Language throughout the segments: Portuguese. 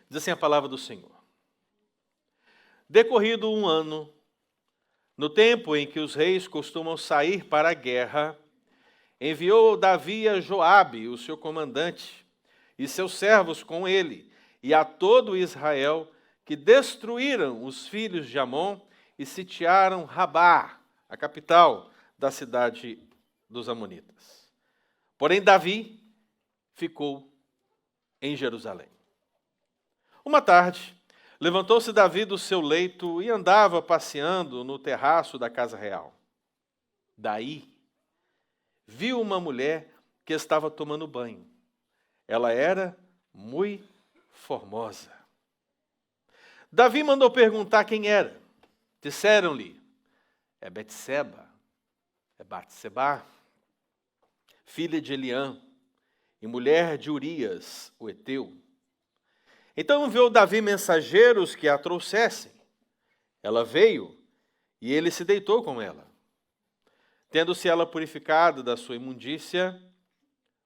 Diz assim a palavra do Senhor. Decorrido um ano, no tempo em que os reis costumam sair para a guerra, enviou Davi a Joabe, o seu comandante, e seus servos com ele, e a todo Israel, que destruíram os filhos de Amon e sitiaram Rabá, a capital da cidade dos amonitas. Porém, Davi ficou em Jerusalém. Uma tarde, levantou-se Davi do seu leito e andava passeando no terraço da casa real. Daí, viu uma mulher que estava tomando banho. Ela era muito formosa. Davi mandou perguntar quem era. Disseram-lhe, é Betseba, é Batseba, filha de Eliã, e mulher de Urias, o heteu. Então enviou Davi mensageiros que a trouxessem. Ela veio e ele se deitou com ela. Tendo-se ela purificado da sua imundícia,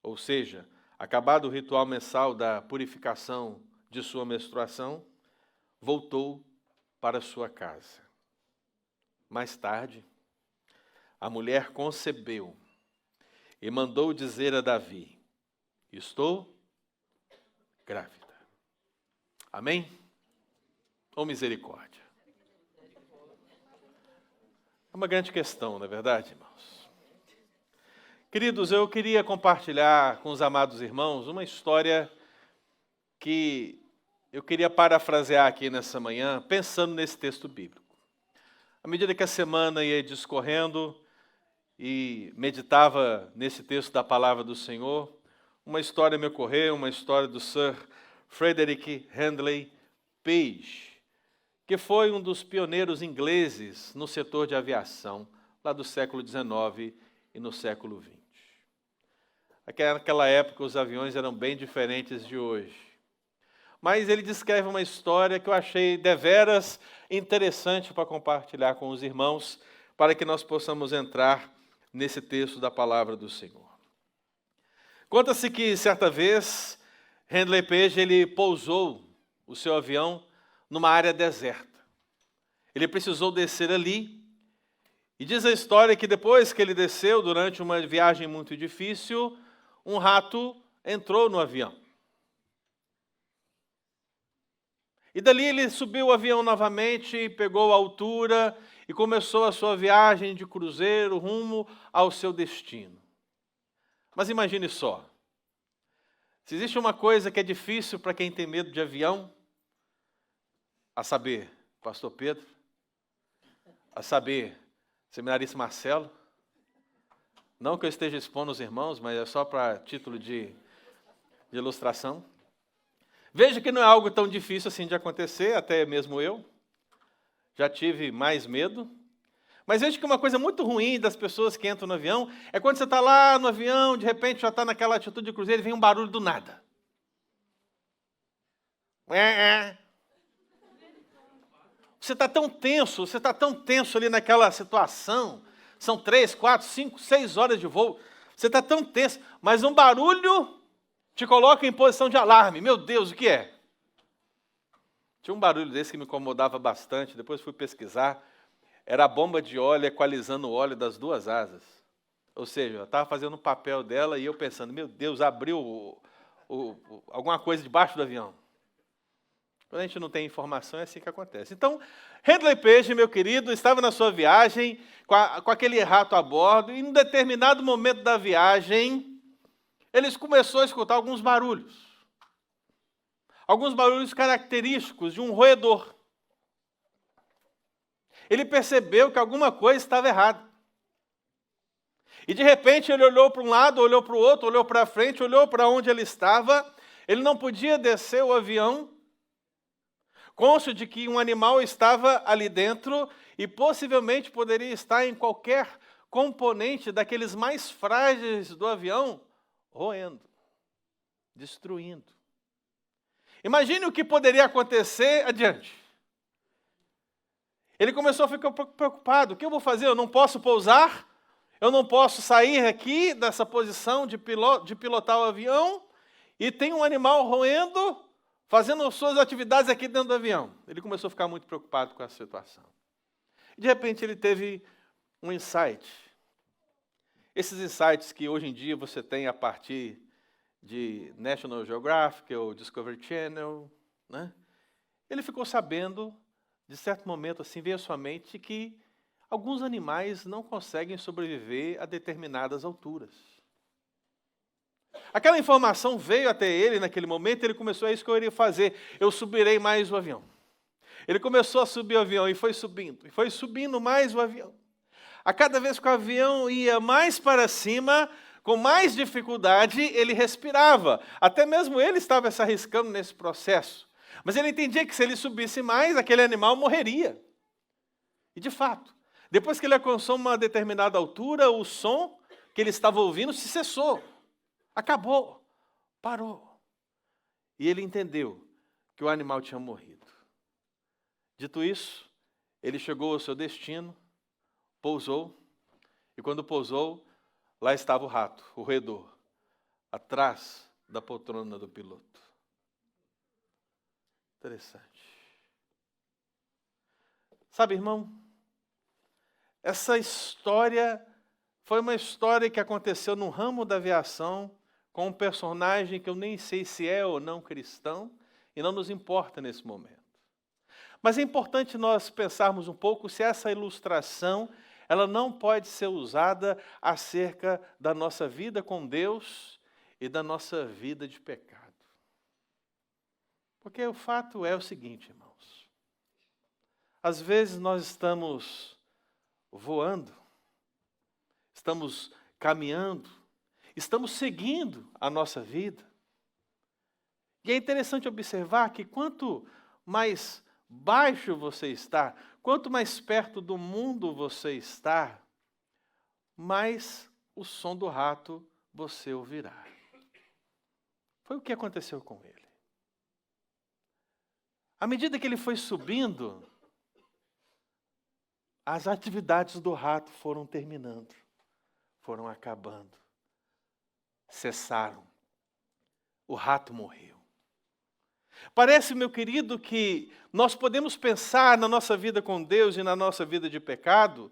ou seja, acabado o ritual mensal da purificação de sua menstruação, voltou para sua casa. Mais tarde, a mulher concebeu e mandou dizer a Davi, estou grávida. Amém? Ou misericórdia? É uma grande questão, não é verdade, irmãos? Queridos, eu queria compartilhar com os amados irmãos uma história que eu queria parafrasear aqui nessa manhã, pensando nesse texto bíblico. À medida que a semana ia discorrendo e meditava nesse texto da palavra do Senhor, uma história me ocorreu, uma história do Sir Frederick Handley Page, que foi um dos pioneiros ingleses no setor de aviação, lá do século XIX e no século XX. Naquela época, os aviões eram bem diferentes de hoje. Mas ele descreve uma história que eu achei deveras interessante para compartilhar com os irmãos, para que nós possamos entrar nesse texto da palavra do Senhor. Conta-se que, certa vez, Handley Page ele pousou o seu avião numa área deserta. Ele precisou descer ali, e diz a história que depois que ele desceu, durante uma viagem muito difícil, um rato entrou no avião. E dali ele subiu o avião novamente, pegou a altura e começou a sua viagem de cruzeiro rumo ao seu destino. Mas imagine só, se existe uma coisa que é difícil para quem tem medo de avião, a saber, pastor Pedro, a saber, seminarista Marcelo, não que eu esteja expondo os irmãos, mas é só para título de ilustração. Veja que não é algo tão difícil assim de acontecer, até mesmo eu já tive mais medo. Mas veja que uma coisa muito ruim das pessoas que entram no avião é quando você está lá no avião, de repente já está naquela atitude de cruzeiro e vem um barulho do nada. Você está tão tenso ali naquela situação. São 3, 4, 5, 6 horas de voo. Você está tão tenso, mas um barulho te coloca em posição de alarme. Meu Deus, o que é? Tinha um barulho desse que me incomodava bastante, depois fui pesquisar. Era a bomba de óleo equalizando o óleo das duas asas. Ou seja, eu estava fazendo o papel dela e eu pensando, meu Deus, abriu alguma coisa debaixo do avião. Quando a gente não tem informação, é assim que acontece. Então, Handley Page, meu querido, estava na sua viagem com aquele rato a bordo, e em um determinado momento da viagem, eles começou a escutar alguns barulhos. Alguns barulhos característicos de um roedor. Ele percebeu que alguma coisa estava errada. E de repente ele olhou para um lado, olhou para o outro, olhou para frente, olhou para onde ele estava. Ele não podia descer o avião, cônscio de que um animal estava ali dentro e possivelmente poderia estar em qualquer componente daqueles mais frágeis do avião, roendo, destruindo. Imagine o que poderia acontecer adiante. Ele começou a ficar preocupado. O que eu vou fazer? Eu não posso pousar? Eu não posso sair aqui dessa posição de pilotar o avião? E tem um animal roendo fazendo as suas atividades aqui dentro do avião. Ele começou a ficar muito preocupado com a situação. De repente ele teve um insight. Esses insights que hoje em dia você tem a partir de National Geographic ou Discovery Channel, né? Ele ficou sabendo, de certo momento assim, veio à sua mente que alguns animais não conseguem sobreviver a determinadas alturas. Aquela informação veio até ele naquele momento, ele começou, é isso que eu iria fazer, eu subirei mais o avião. Ele começou a subir o avião e foi subindo mais o avião. A cada vez que o avião ia mais para cima, com mais dificuldade, ele respirava. Até mesmo ele estava se arriscando nesse processo. Mas ele entendia que se ele subisse mais, aquele animal morreria. E de fato, depois que ele alcançou uma determinada altura, o som que ele estava ouvindo se cessou. Acabou. Parou. E ele entendeu que o animal tinha morrido. Dito isso, ele chegou ao seu destino, pousou, e quando pousou, lá estava o rato, o roedor, atrás da poltrona do piloto. Interessante. Sabe, irmão, essa história foi uma história que aconteceu no ramo da aviação com um personagem que eu nem sei se é ou não cristão, e não nos importa nesse momento. Mas é importante nós pensarmos um pouco se essa ilustração ela não pode ser usada acerca da nossa vida com Deus e da nossa vida de pecado. Porque o fato é o seguinte, irmãos. Às vezes nós estamos voando, estamos caminhando, estamos seguindo a nossa vida. E é interessante observar que quanto mais baixo você está, quanto mais perto do mundo você está, mais o som do rato você ouvirá. Foi o que aconteceu com ele. À medida que ele foi subindo, as atividades do rato foram terminando, foram acabando, cessaram. O rato morreu. Parece, meu querido, que nós podemos pensar na nossa vida com Deus e na nossa vida de pecado,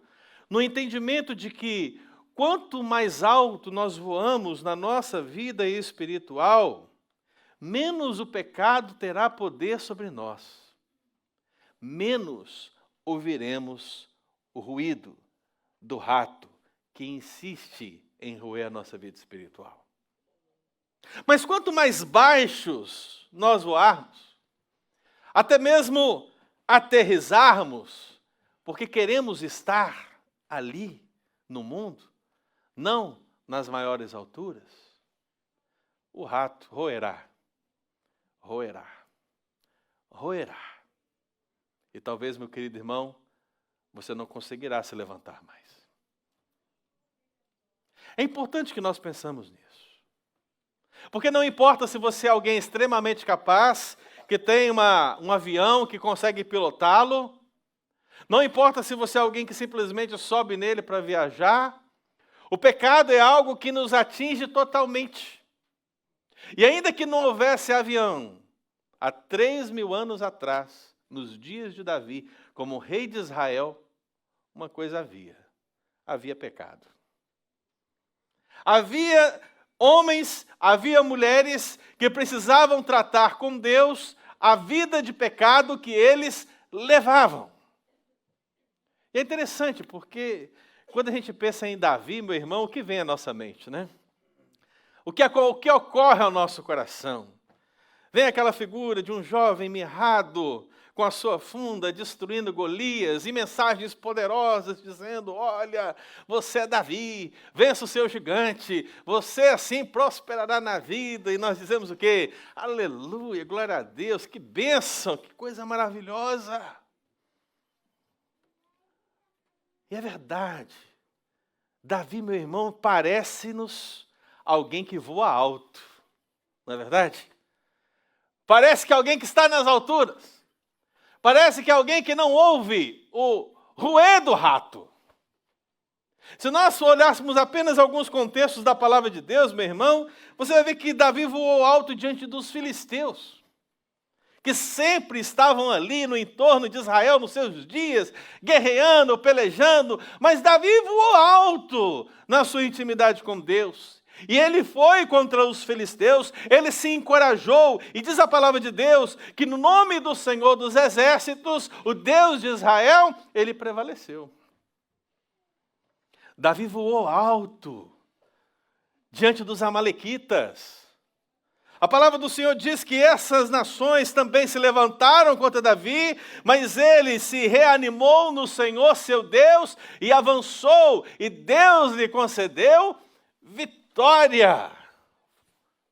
no entendimento de que quanto mais alto nós voamos na nossa vida espiritual, menos o pecado terá poder sobre nós, menos ouviremos o ruído do rato que insiste em roer a nossa vida espiritual. Mas quanto mais baixos nós voarmos, até mesmo aterrissarmos, porque queremos estar ali no mundo, não nas maiores alturas, o rato roerá. E talvez, meu querido irmão, você não conseguirá se levantar mais. É importante que nós pensamos nisso. Porque não importa se você é alguém extremamente capaz, que tem um avião, que consegue pilotá-lo. Não importa se você é alguém que simplesmente sobe nele para viajar. O pecado é algo que nos atinge totalmente. E ainda que não houvesse avião, há 3.000 anos atrás, nos dias de Davi, como rei de Israel, uma coisa havia pecado. Havia homens, havia mulheres que precisavam tratar com Deus a vida de pecado que eles levavam. E é interessante porque quando a gente pensa em Davi, meu irmão, o que vem à nossa mente, né? O que ocorre ao nosso coração? Vem aquela figura de um jovem mirrado, com a sua funda, destruindo Golias, e mensagens poderosas dizendo, olha, você é Davi, vença o seu gigante, você assim prosperará na vida. E nós dizemos o quê? Aleluia, glória a Deus, que bênção, que coisa maravilhosa. E é verdade, Davi, meu irmão, parece-nos alguém que voa alto, não é verdade? Parece que alguém que está nas alturas. Parece que é alguém que não ouve o ruê do rato. Se nós olhássemos apenas alguns contextos da palavra de Deus, meu irmão, você vai ver que Davi voou alto diante dos filisteus. que sempre estavam ali no entorno de Israel nos seus dias, guerreando, pelejando, mas Davi voou alto na sua intimidade com Deus. E ele foi contra os filisteus, ele se encorajou, e diz a palavra de Deus que no nome do Senhor dos Exércitos, o Deus de Israel, ele prevaleceu. Davi voou alto diante dos amalequitas. A palavra do Senhor diz que essas nações também se levantaram contra Davi, mas ele se reanimou no Senhor, seu Deus, e avançou, e Deus lhe concedeu vitória.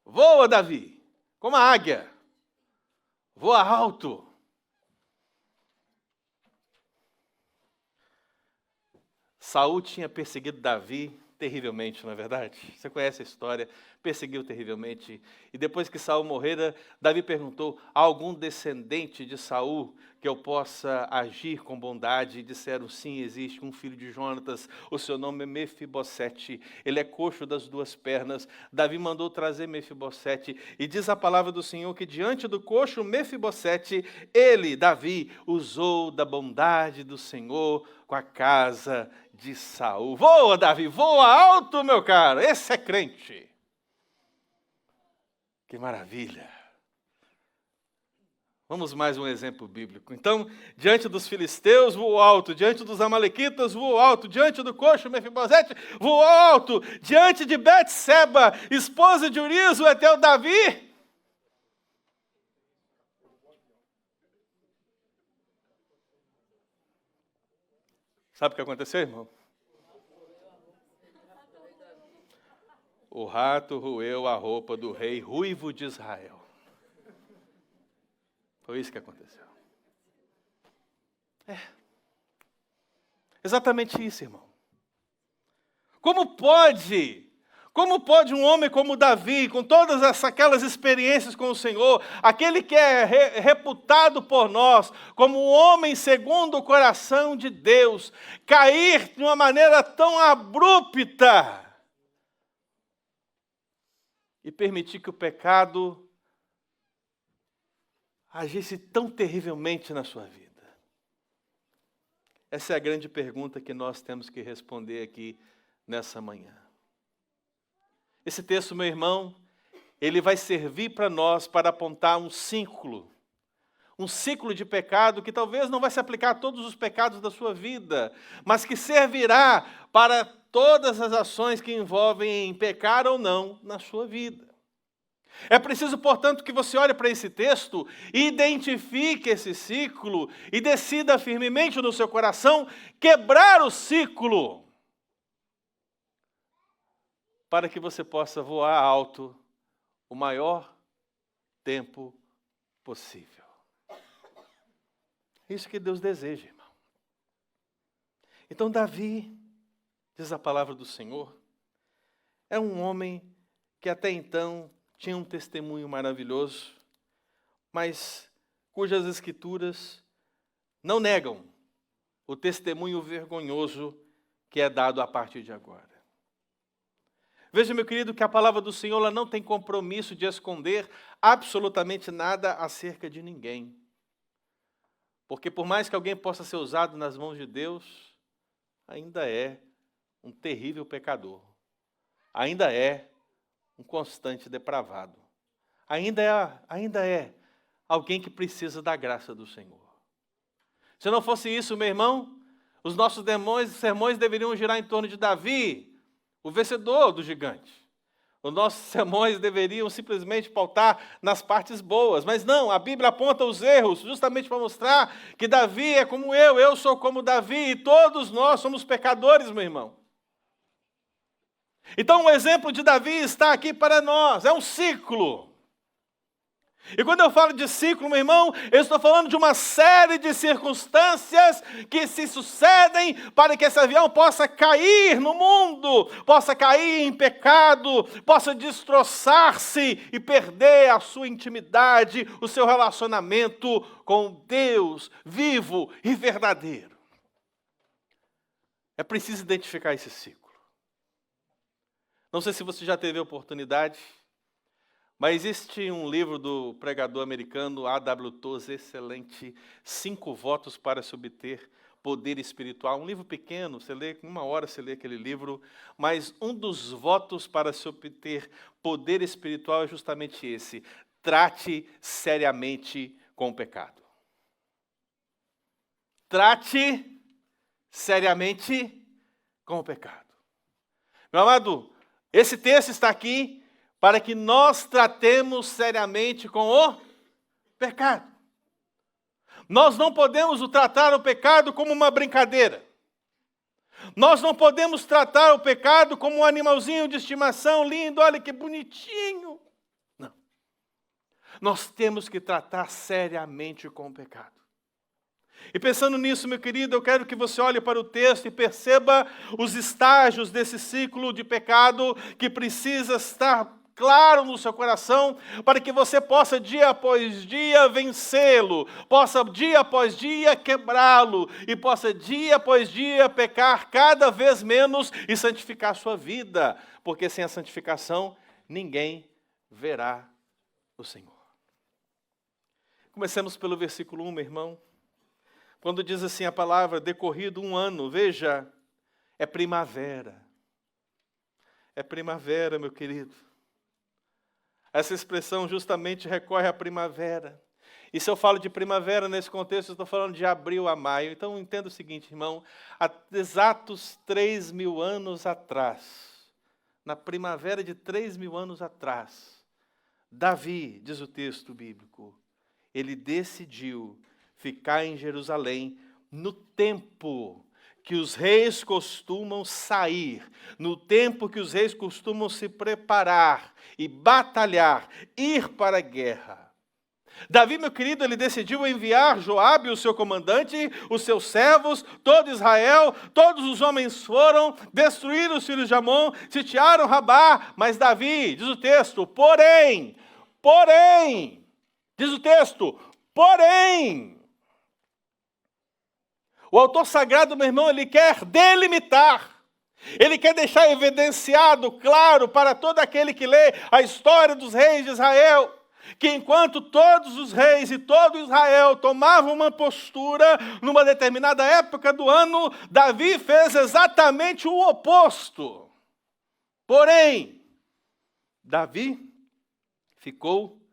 Voa, Davi, como a águia, voa alto. Saul tinha perseguido Davi terrivelmente, não é verdade? Você conhece a história, perseguiu terrivelmente. E depois que Saul morrera, Davi perguntou: há algum descendente de Saul que eu possa agir com bondade? E disseram: sim, existe um filho de Jonatas, o seu nome é Mefibosete, ele é coxo das duas pernas. Davi mandou trazer Mefibosete, e diz a palavra do Senhor que diante do coxo Mefibosete, ele, Davi, usou da bondade do Senhor com a casa de Saul. Voa, Davi, voa alto, meu caro, esse é crente. Que maravilha. Vamos mais um exemplo bíblico. Então, diante dos filisteus, voou alto. Diante dos amalequitas, voou alto. Diante do coxo Mefibosete, voou alto. Diante de Betseba, esposa de Urias, o heteu Davi. Sabe o que aconteceu, irmão? O rato roeu a roupa do rei ruivo de Israel. Foi isso que aconteceu. Exatamente isso, irmão. Como pode um homem como Davi, com todas aquelas experiências com o Senhor, aquele que é reputado por nós como um homem segundo o coração de Deus, cair de uma maneira tão abrupta e permitir que o pecado agisse tão terrivelmente na sua vida? Essa é a grande pergunta que nós temos que responder aqui nessa manhã. Esse texto, meu irmão, ele vai servir para nós para apontar um ciclo de pecado que talvez não vai se aplicar a todos os pecados da sua vida, mas que servirá para todas as ações que envolvem em pecar ou não na sua vida. É preciso, portanto, que você olhe para esse texto, identifique esse ciclo e decida firmemente no seu coração quebrar o ciclo, para que você possa voar alto o maior tempo possível. É isso que Deus deseja, irmão. Então, Davi, diz a palavra do Senhor, é um homem que até então tinha um testemunho maravilhoso, mas cujas escrituras não negam o testemunho vergonhoso que é dado a partir de agora. Veja, meu querido, que a palavra do Senhor ela não tem compromisso de esconder absolutamente nada acerca de ninguém. Porque por mais que alguém possa ser usado nas mãos de Deus, ainda é um terrível pecador. Ainda é um constante depravado. Ainda é alguém que precisa da graça do Senhor. Se não fosse isso, meu irmão, os nossos sermões deveriam girar em torno de Davi, o vencedor do gigante. Os nossos sermões deveriam simplesmente pautar nas partes boas. Mas não, a Bíblia aponta os erros justamente para mostrar que Davi é como eu sou como Davi, e todos nós somos pecadores, meu irmão. Então o exemplo de Davi está aqui para nós, é um ciclo. E quando eu falo de ciclo, meu irmão, eu estou falando de uma série de circunstâncias que se sucedem para que esse avião possa cair no mundo, possa cair em pecado, possa destroçar-se e perder a sua intimidade, o seu relacionamento com Deus vivo e verdadeiro. É preciso identificar esse ciclo. Não sei se você já teve a oportunidade, Mas existe um livro do pregador americano A.W. Tozer, excelente, 5 votos para se obter poder espiritual. Um livro pequeno, você lê, em 1 hora você lê aquele livro, mas um dos votos para se obter poder espiritual é justamente esse: trate seriamente com o pecado. Trate seriamente com o pecado. Meu amado, esse texto está aqui para que nós tratemos seriamente com o pecado. Nós não podemos tratar o pecado como uma brincadeira. Nós não podemos tratar o pecado como um animalzinho de estimação lindo, olha que bonitinho. Não. Nós temos que tratar seriamente com o pecado. E pensando nisso, meu querido, eu quero que você olhe para o texto e perceba os estágios desse ciclo de pecado que precisa estar claro no seu coração, para que você possa dia após dia vencê-lo, possa dia após dia quebrá-lo e possa dia após dia pecar cada vez menos e santificar a sua vida, porque sem a santificação ninguém verá o Senhor. Comecemos pelo versículo 1, meu irmão. Quando diz assim a palavra, decorrido 1 ano, veja, é primavera. É primavera, meu querido. Essa expressão justamente recorre à primavera. E se eu falo de primavera nesse contexto, eu estou falando de abril a maio. Então entenda o seguinte, irmão, há exatos 3.000 anos atrás, na primavera de 3.000 anos atrás, Davi, diz o texto bíblico, ele decidiu ficar em Jerusalém no tempo que os reis costumam sair, no tempo que os reis costumam se preparar e batalhar, ir para a guerra. Davi, meu querido, ele decidiu enviar Joabe, o seu comandante, os seus servos, todo Israel, todos os homens foram, destruíram os filhos de Amon, sitiaram Rabá, mas Davi, diz o texto, porém, diz o texto, porém, o autor sagrado, meu irmão, ele quer delimitar, ele quer deixar evidenciado, claro, para todo aquele que lê a história dos reis de Israel, que enquanto todos os reis e todo Israel tomavam uma postura numa determinada época do ano, Davi fez exatamente o oposto. Porém, Davi ficou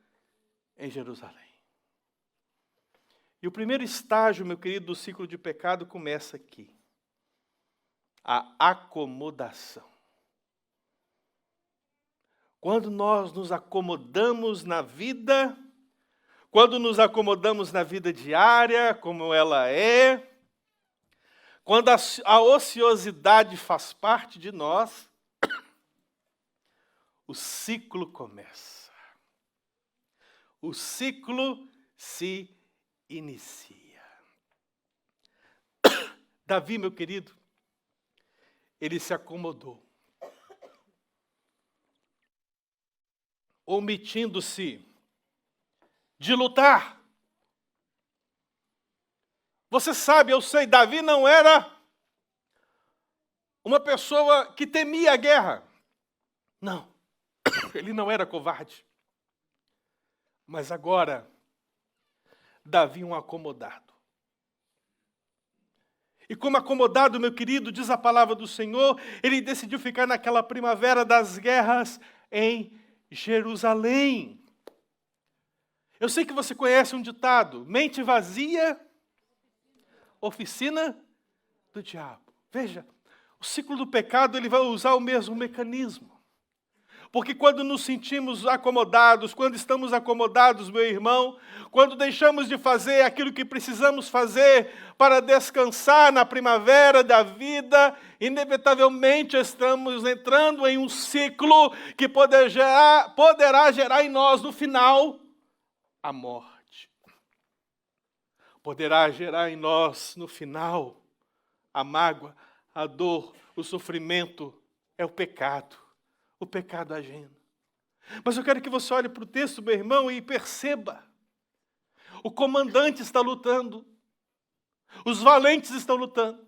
em Jerusalém. E o primeiro estágio, meu querido, do ciclo de pecado começa aqui. A acomodação. Quando nós nos acomodamos na vida, quando nos acomodamos na vida diária, como ela é, quando a ociosidade faz parte de nós, o ciclo começa. O ciclo se inicia. Davi, meu querido, ele se acomodou, omitindo-se de lutar. Você sabe, eu sei, Davi não era uma pessoa que temia a guerra. Não, ele não era covarde. Mas agora, Davi um acomodado. E como acomodado, meu querido, diz a palavra do Senhor, ele decidiu ficar naquela primavera das guerras em Jerusalém. Eu sei que você conhece um ditado, mente vazia, oficina do diabo. Veja, o ciclo do pecado ele vai usar o mesmo mecanismo. Porque quando nos sentimos acomodados, quando estamos acomodados, meu irmão, quando deixamos de fazer aquilo que precisamos fazer para descansar na primavera da vida, inevitavelmente estamos entrando em um ciclo que poderá gerar em nós, no final, a morte. Poderá gerar em nós, no final, a mágoa, a dor, o sofrimento, é o pecado agindo. Mas eu quero que você olhe para o texto, meu irmão, e perceba. O comandante está lutando. Os valentes estão lutando.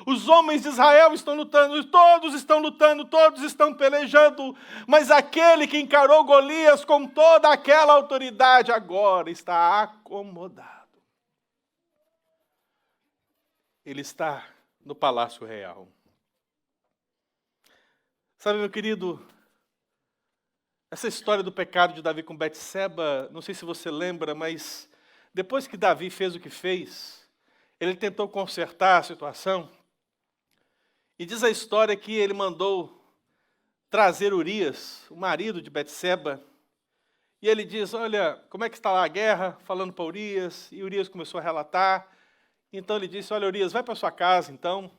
Os homens de Israel estão lutando, todos estão pelejando, mas aquele que encarou Golias com toda aquela autoridade agora está acomodado. Ele está no palácio real. Sabe, meu querido, essa história do pecado de Davi com Betseba, não sei se você lembra, mas depois que Davi fez o que fez, ele tentou consertar a situação. E diz a história que ele mandou trazer Urias, o marido de Betseba, e ele diz, olha, como é que está lá a guerra? Falando para Urias, e Urias começou a relatar. Então ele disse, olha, Urias, vai para sua casa, então.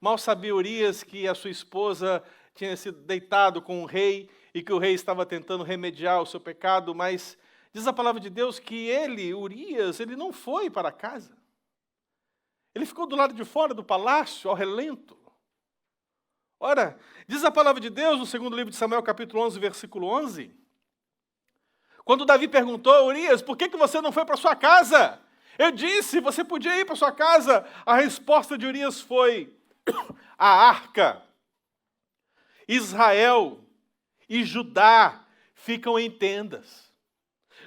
Mal sabia Urias que a sua esposa tinha sido deitado com o rei, e que o rei estava tentando remediar o seu pecado, mas diz a palavra de Deus que ele, Urias, ele não foi para casa. Ele ficou do lado de fora do palácio, ao relento. Ora, diz a palavra de Deus no segundo livro de Samuel, capítulo 11, versículo 11, quando Davi perguntou, Urias, por que você não foi para sua casa? Eu disse, você podia ir para sua casa. A resposta de Urias foi, a arca, Israel e Judá ficam em tendas.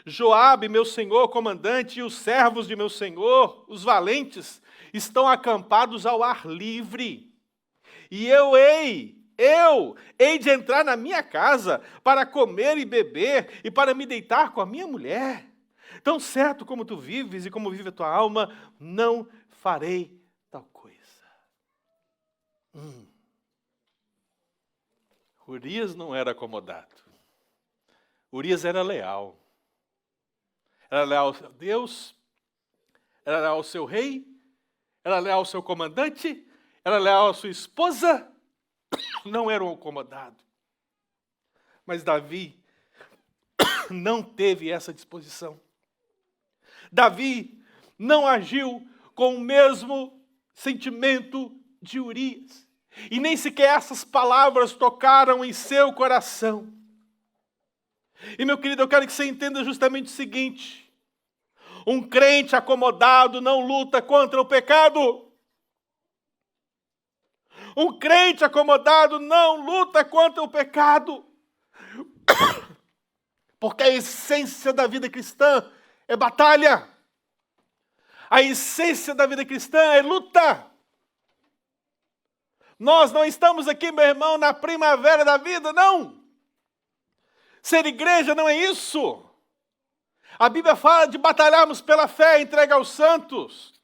Joabe, meu senhor, comandante, e os servos de meu senhor, os valentes, estão acampados ao ar livre. E eu hei de entrar na minha casa para comer e beber e para me deitar com a minha mulher. Tão certo como tu vives e como vive a tua alma, não farei tal coisa. Urias não era acomodado. Urias era leal. Era leal ao seu Deus, era leal ao seu rei, era leal ao seu comandante, era leal à sua esposa. Não era um acomodado. Mas Davi não teve essa disposição. Davi não agiu com o mesmo sentimento de Urias. E nem sequer essas palavras tocaram em seu coração. E, meu querido, eu quero que você entenda justamente o seguinte. Um crente acomodado não luta contra o pecado. Um crente acomodado não luta contra o pecado. Porque a essência da vida cristã é batalha. A essência da vida cristã é luta. Nós não estamos aqui, meu irmão, na primavera da vida, não. Ser igreja não é isso. A Bíblia fala de batalharmos pela fé entregue aos santos.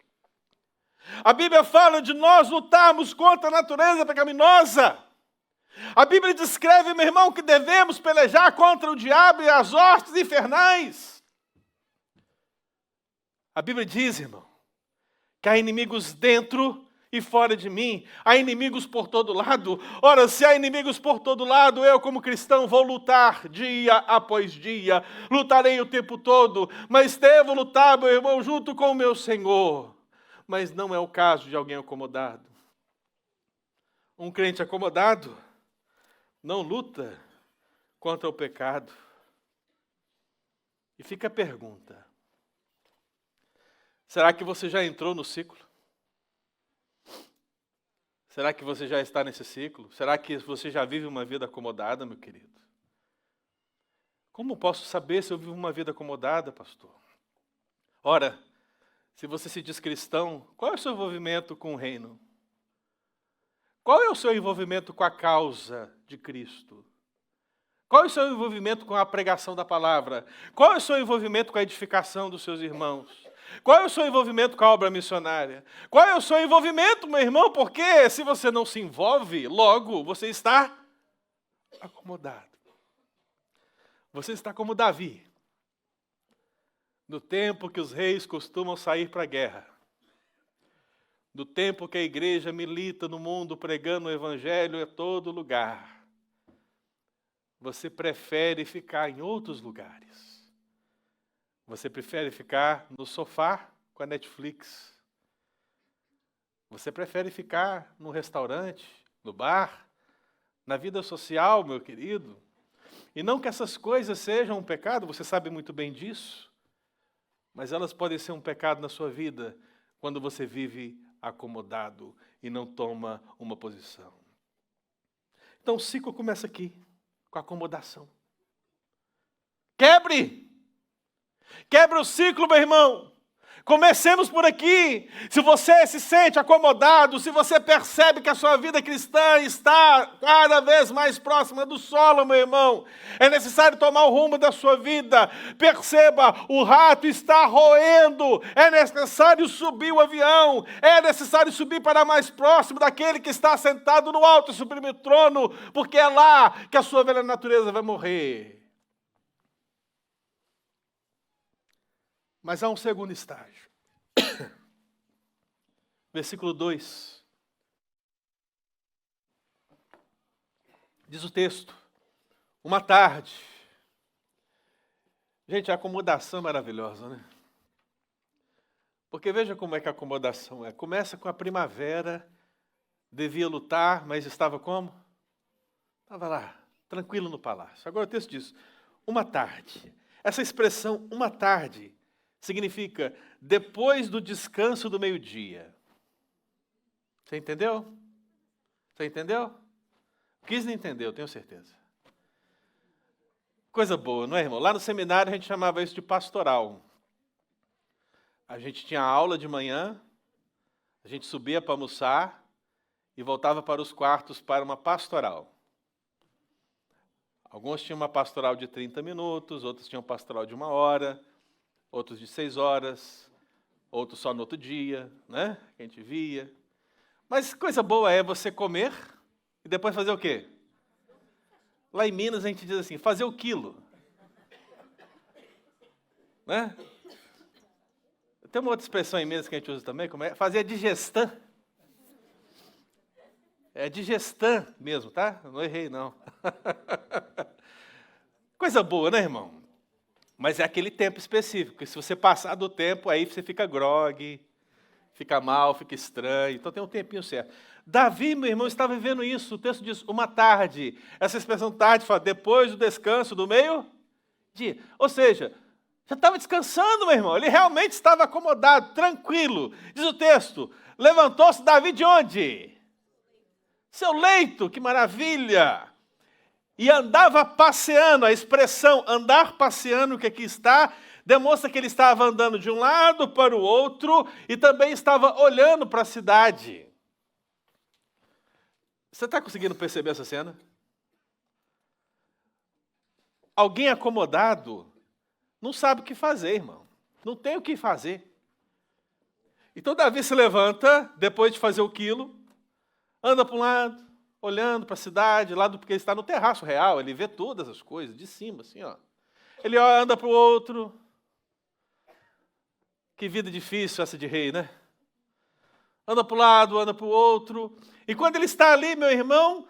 A Bíblia fala de nós lutarmos contra a natureza pecaminosa. A Bíblia descreve, meu irmão, que devemos pelejar contra o diabo e as hostes infernais. A Bíblia diz, irmão, que há inimigos dentro e fora de mim, há inimigos por todo lado. Ora, se há inimigos por todo lado, eu como cristão vou lutar dia após dia, lutarei o tempo todo, mas devo lutar, meu irmão, junto com o meu Senhor. Mas não é o caso de alguém acomodado. Um crente acomodado não luta contra o pecado. E fica a pergunta, será que você já entrou no ciclo? Será que você já está nesse ciclo? Será que você já vive uma vida acomodada, meu querido? Como posso saber se eu vivo uma vida acomodada, pastor? Ora, se você se diz cristão, qual é o seu envolvimento com o reino? Qual é o seu envolvimento com a causa de Cristo? Qual é o seu envolvimento com a pregação da palavra? Qual é o seu envolvimento com a edificação dos seus irmãos? Qual é o seu envolvimento com a obra missionária? Qual é o seu envolvimento, meu irmão? Porque se você não se envolve, logo você está acomodado. Você está como Davi. No tempo que os reis costumam sair para a guerra. No tempo que a igreja milita no mundo pregando o evangelho a todo lugar. Você prefere ficar em outros lugares. Você prefere ficar no sofá com a Netflix. Você prefere ficar no restaurante, no bar, na vida social, meu querido. E não que essas coisas sejam um pecado, você sabe muito bem disso. Mas elas podem ser um pecado na sua vida quando você vive acomodado e não toma uma posição. Então o ciclo começa aqui, com a acomodação. Quebre o ciclo, meu irmão. Comecemos por aqui. Se você se sente acomodado, se você percebe que a sua vida cristã está cada vez mais próxima do solo, meu irmão, é necessário tomar o rumo da sua vida. Perceba, o rato está roendo. É necessário subir o avião. É necessário subir para mais próximo daquele que está sentado no alto e sublime trono, porque é lá que a sua velha natureza vai morrer. Mas há um segundo estágio. Versículo 2. Diz o texto: uma tarde. Gente, a acomodação é maravilhosa, né? Porque veja como é que a acomodação é. Começa com a primavera, devia lutar, mas estava como? Estava lá, tranquilo no palácio. Agora o texto diz, uma tarde. Essa expressão, uma tarde, significa depois do descanso do meio-dia. Você entendeu? Você entendeu? Quis não entender, eu tenho certeza. Coisa boa, não é, irmão? Lá no seminário a gente chamava isso de pastoral. A gente tinha aula de manhã, a gente subia para almoçar e voltava para os quartos para uma pastoral. Alguns tinham uma pastoral de 30 minutos, outros tinham pastoral de 1 hora, outros de 6 horas, outros só no outro dia, né? Que a gente via. Mas coisa boa é você comer e depois fazer o quê? Lá em Minas a gente diz assim, fazer o quilo. Né? Tem uma outra expressão em Minas que a gente usa também, como é? Fazer a digestão. É digestão mesmo, tá? Não errei, não. Coisa boa, né, irmão? Mas é aquele tempo específico, que se você passar do tempo, aí você fica grogue, fica mal, fica estranho. Então tem um tempinho certo. Davi, meu irmão, estava vivendo isso. O texto diz, uma tarde. Essa expressão tarde fala, depois do descanso do meio-dia. Ou seja, já estava descansando, meu irmão. Ele realmente estava acomodado, tranquilo. Diz o texto, levantou-se Davi de onde? Seu leito, que maravilha! E andava passeando, a expressão andar passeando que aqui está, demonstra que ele estava andando de um lado para o outro e também estava olhando para a cidade. Você está conseguindo perceber essa cena? Alguém acomodado não sabe o que fazer, irmão. Não tem o que fazer. Então Davi se levanta, depois de fazer o quilo, anda para um lado, olhando para a cidade, lá porque ele está no terraço real, ele vê todas as coisas, de cima, assim, ó. Ele anda para o outro. Que vida difícil essa de rei, né? Anda para o lado, anda para o outro. E quando ele está ali, meu irmão,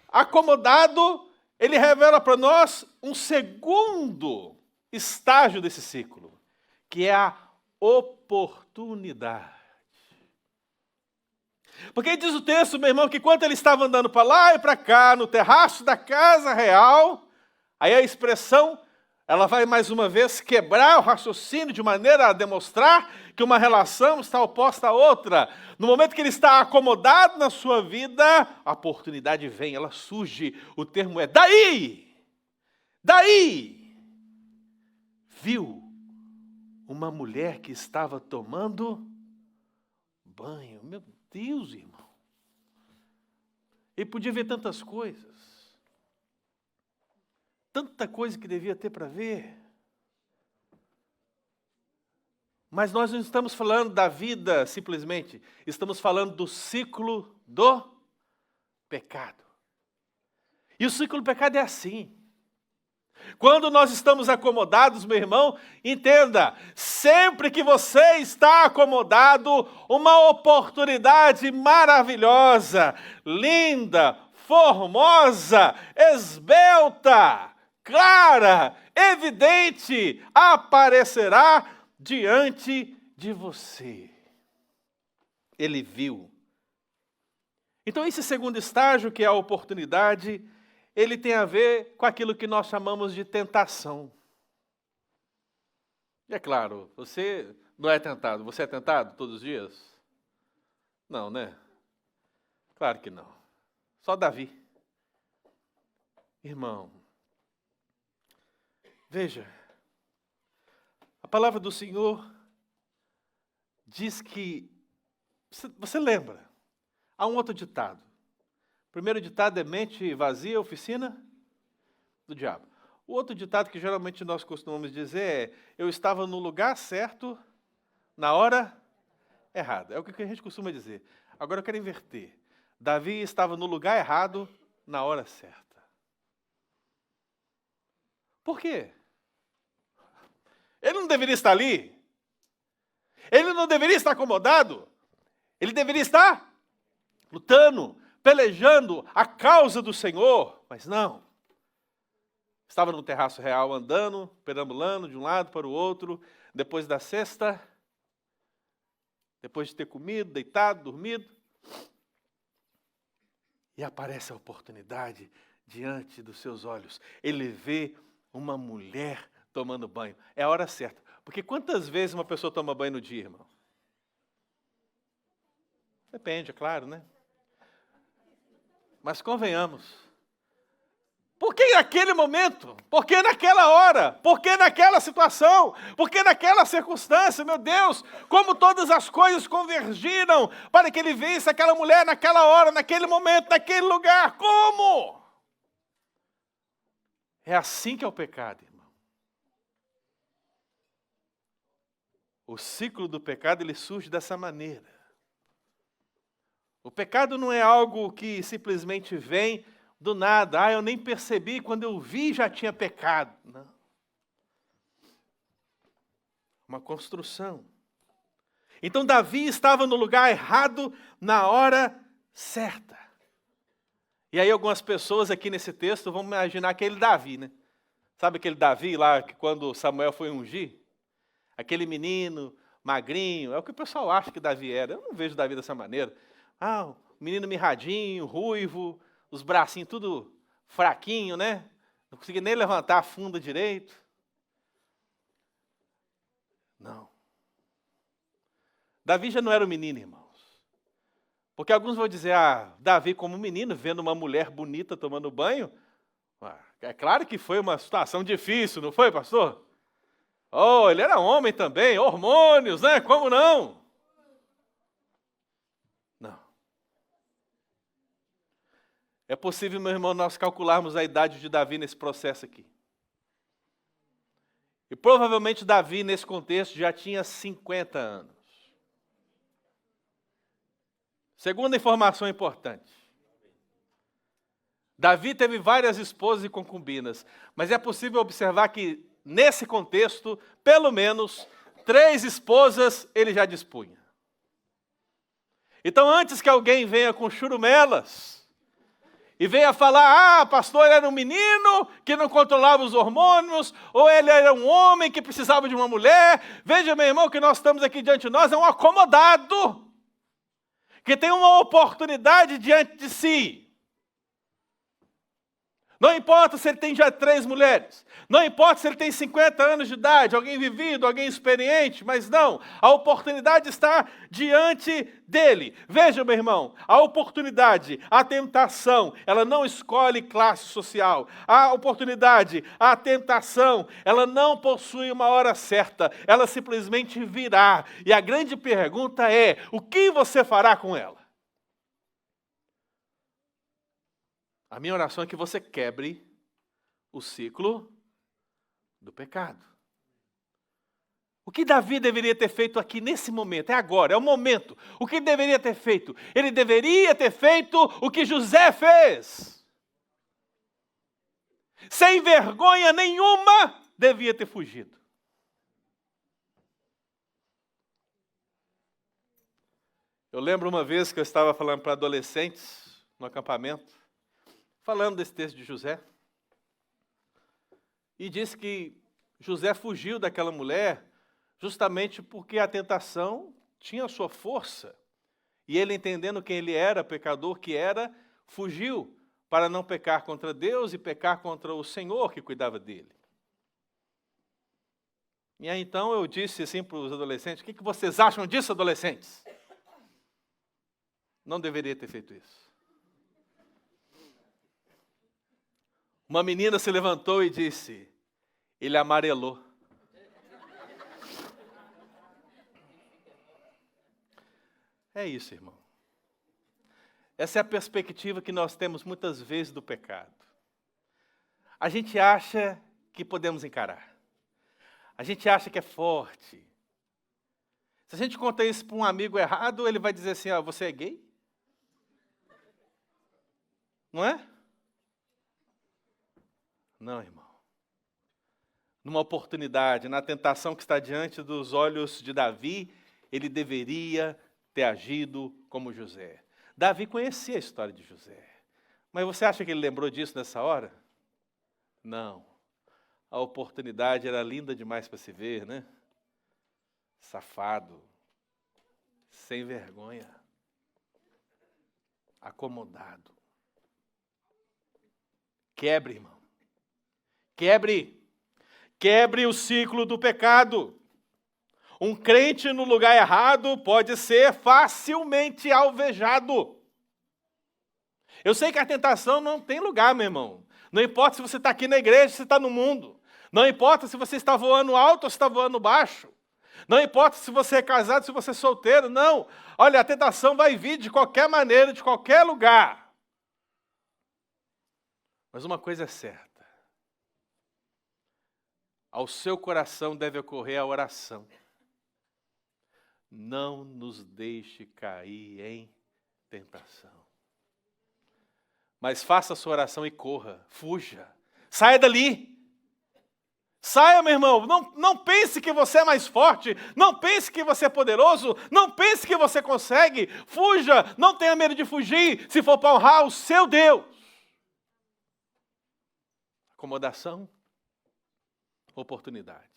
acomodado, ele revela para nós um segundo estágio desse ciclo, que é a oportunidade. Porque diz o texto, meu irmão, que quando ele estava andando para lá e para cá, no terraço da casa real, aí a expressão, ela vai mais uma vez quebrar o raciocínio de maneira a demonstrar que uma relação está oposta à outra. No momento que ele está acomodado na sua vida, a oportunidade vem, ela surge. O termo é daí. Daí. Viu uma mulher que estava tomando banho. Meu Deus, irmão. Ele podia ver tantas coisas. Tanta coisa que devia ter para ver. Mas nós não estamos falando da vida simplesmente. Estamos falando do ciclo do pecado. E o ciclo do pecado é assim. Quando nós estamos acomodados, meu irmão, entenda, sempre que você está acomodado, uma oportunidade maravilhosa, linda, formosa, esbelta, clara, evidente, aparecerá diante de você. Ele viu. Então, esse segundo estágio, que é a oportunidade, ele tem a ver com aquilo que nós chamamos de tentação. E é claro, você não é tentado. Você é tentado todos os dias? Não, né? Claro que não. Só Davi. Irmão, veja, a palavra do Senhor diz que, você lembra, há um outro ditado. O primeiro ditado é mente vazia, oficina do diabo. O outro ditado que geralmente nós costumamos dizer é, eu estava no lugar certo, na hora errada. É o que a gente costuma dizer. Agora eu quero inverter. Davi estava no lugar errado, na hora certa. Por quê? Ele não deveria estar ali. Ele não deveria estar acomodado. Ele deveria estar lutando, pelejando a causa do Senhor. Mas não. Estava no terraço real andando, perambulando de um lado para o outro. Depois da cesta, depois de ter comido, deitado, dormido. E aparece a oportunidade diante dos seus olhos. Ele vê uma mulher tomando banho. É a hora certa. Porque quantas vezes uma pessoa toma banho no dia, irmão? Depende, é claro, né? Mas convenhamos. Por que naquele momento? Por que naquela hora? Por que naquela situação? Por que naquela circunstância? Meu Deus, como todas as coisas convergiram para que ele visse aquela mulher naquela hora, naquele momento, naquele lugar. Como? É assim que é o pecado, irmão. O ciclo do pecado, ele surge dessa maneira. O pecado não é algo que simplesmente vem do nada. Ah, eu nem percebi, quando eu vi já tinha pecado. Não. Uma construção. Então Davi estava no lugar errado na hora certa. E aí algumas pessoas aqui nesse texto vão imaginar aquele Davi, né? Sabe aquele Davi lá que quando Samuel foi ungir? Aquele menino magrinho, é o que o pessoal acha que Davi era. Eu não vejo Davi dessa maneira. Ah, o menino mirradinho, ruivo, os bracinhos tudo fraquinho, né? Não conseguia nem levantar a funda direito. Não. Davi já não era um menino, irmãos. Porque alguns vão dizer, Davi como menino, vendo uma mulher bonita tomando banho, é claro que foi uma situação difícil, não foi, pastor? Oh, ele era homem também, hormônios, né? Como não? Não. É possível, meu irmão, nós calcularmos a idade de Davi nesse processo aqui. E provavelmente Davi, nesse contexto, já tinha 50 anos. Segunda informação importante. Davi teve várias esposas e concubinas, mas é possível observar que, nesse contexto, pelo menos 3 esposas ele já dispunha. Então, antes que alguém venha com churumelas e venha falar, pastor, ele era um menino que não controlava os hormônios, ou ele era um homem que precisava de uma mulher, veja, meu irmão, que nós estamos aqui diante de nós, é um acomodado, que tem uma oportunidade diante de si. Não importa se ele tem já 3 mulheres, não importa se ele tem 50 anos de idade, alguém vivido, alguém experiente, mas não, a oportunidade está diante dele. Veja, meu irmão, a oportunidade, a tentação, ela não escolhe classe social. A oportunidade, a tentação, ela não possui uma hora certa, ela simplesmente virá. E a grande pergunta é, o que você fará com ela? A minha oração é que você quebre o ciclo do pecado. O que Davi deveria ter feito aqui nesse momento? É agora, é o momento. O que deveria ter feito? Ele deveria ter feito o que José fez. Sem vergonha nenhuma, devia ter fugido. Eu lembro uma vez que eu estava falando para adolescentes no acampamento, falando desse texto de José, e disse que José fugiu daquela mulher justamente porque a tentação tinha a sua força. E ele, entendendo quem ele era, pecador que era, fugiu para não pecar contra Deus e pecar contra o Senhor que cuidava dele. E aí então eu disse assim para os adolescentes, o que vocês acham disso, adolescentes? não deveria ter feito isso. Uma menina se levantou e disse, ele amarelou. É isso, irmão. Essa é a perspectiva que nós temos muitas vezes do pecado. A gente acha que podemos encarar. A gente acha que é forte. Se a gente conta isso para um amigo errado, ele vai dizer assim, você é gay? Não é? Não, irmão. Numa oportunidade, na tentação que está diante dos olhos de Davi, ele deveria ter agido como José. Davi conhecia a história de José. Mas você acha que ele lembrou disso nessa hora? Não. A oportunidade era linda demais para se ver, né? Safado. Sem vergonha. Acomodado. Quebre, irmão. Quebre. Quebre o ciclo do pecado. Um crente no lugar errado pode ser facilmente alvejado. Eu sei que a tentação não tem lugar, meu irmão. Não importa se você está aqui na igreja, se você está no mundo. Não importa se você está voando alto ou se está voando baixo. Não importa se você é casado, se você é solteiro. Não. Olha, a tentação vai vir de qualquer maneira, de qualquer lugar. Mas uma coisa é certa. Ao seu coração deve ocorrer a oração. Não nos deixe cair em tentação. Mas faça a sua oração e corra, fuja, saia dali. Saia, meu irmão, não pense que você é mais forte, não pense que você é poderoso, não pense que você consegue, fuja, não tenha medo de fugir, se for para honrar o seu Deus. Acomodação, oportunidade.